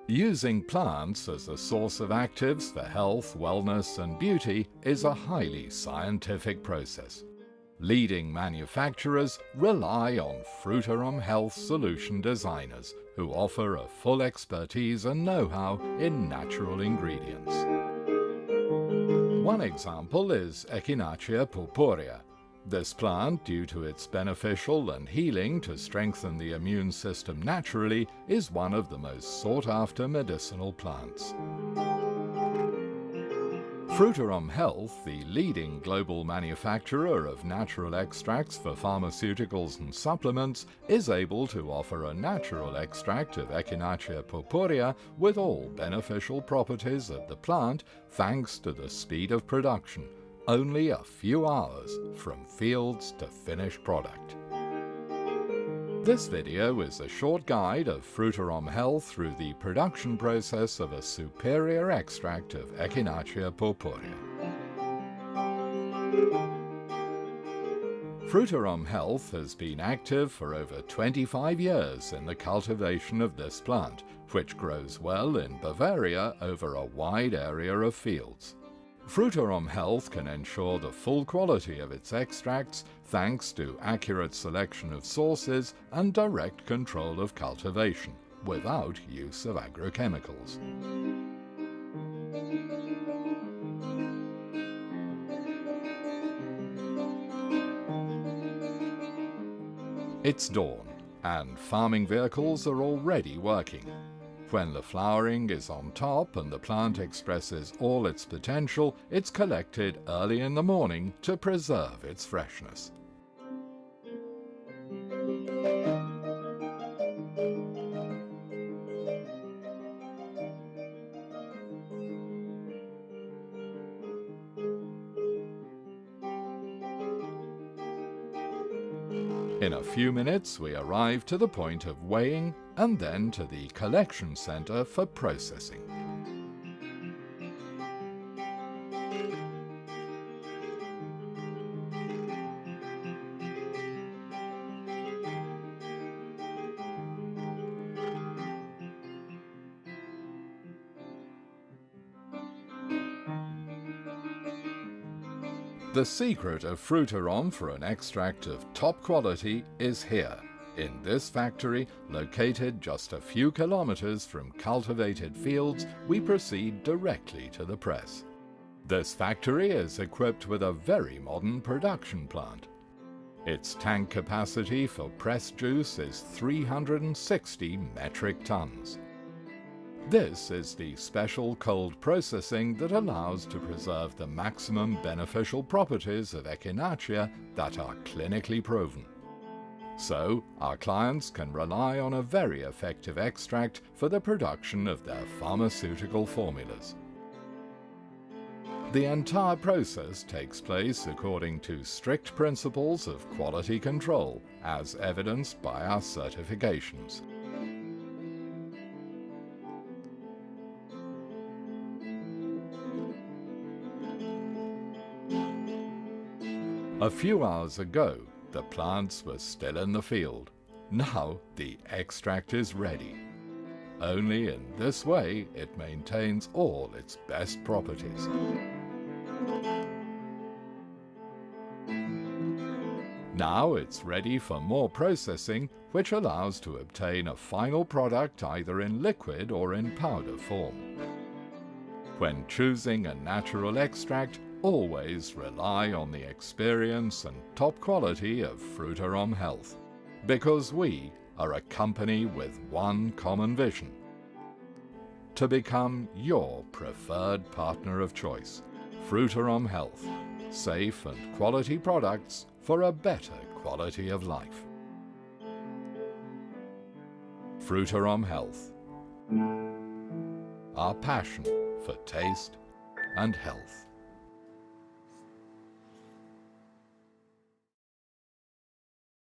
Using plants as a source of actives for health, wellness, and beauty is a highly scientific process. Leading manufacturers rely on Fruiterum Health solution designers who offer a full expertise and know-how in natural ingredients. One example is Echinacea purpurea. This plant, due to its beneficial and healing to strengthen the immune system naturally, is one of the most sought-after medicinal plants. Fruiterum Health, the leading global manufacturer of natural extracts for pharmaceuticals and supplements, is able to offer a natural extract of Echinacea purpurea with all beneficial properties of the plant thanks to the speed of production. Only a few hours from fields to finished product. This video is a short guide of Fruiterum Health through the production process of a superior extract of Echinacea purpurea. Fruiterum Health has been active for over 25 years in the cultivation of this plant, which grows well in Bavaria over a wide area of fields. Fruiterum Health can ensure the full quality of its extracts thanks to accurate selection of sources and direct control of cultivation, without use of agrochemicals. It's dawn, and farming vehicles are already working. When the flowering is on top and the plant expresses all its potential, it's collected early in the morning to preserve its freshness. In a few minutes, we arrive to the point of weighing and then to the collection center for processing. The secret of Fruiterum for an extract of top quality is here, in this factory, located just a few kilometers from cultivated fields. We proceed directly to the press. This factory is equipped with a very modern production plant. Its tank capacity for pressed juice is 360 metric tons. This is the special cold processing that allows to preserve the maximum beneficial properties of Echinacea that are clinically proven. So, our clients can rely on a very effective extract for the production of their pharmaceutical formulas. The entire process takes place according to strict principles of quality control, as evidenced by our certifications. A few hours ago, the plants were still in the field. Now the extract is ready. Only in this way it maintains all its best properties. Now it's ready for more processing, which allows to obtain a final product either in liquid or in powder form. When choosing a natural extract, always rely on the experience and top quality of Fruiterum Health, because we are a company with one common vision: to become your preferred partner of choice. Fruiterum Health, safe and quality products for a better quality of life. Fruiterum Health, our passion for taste and health.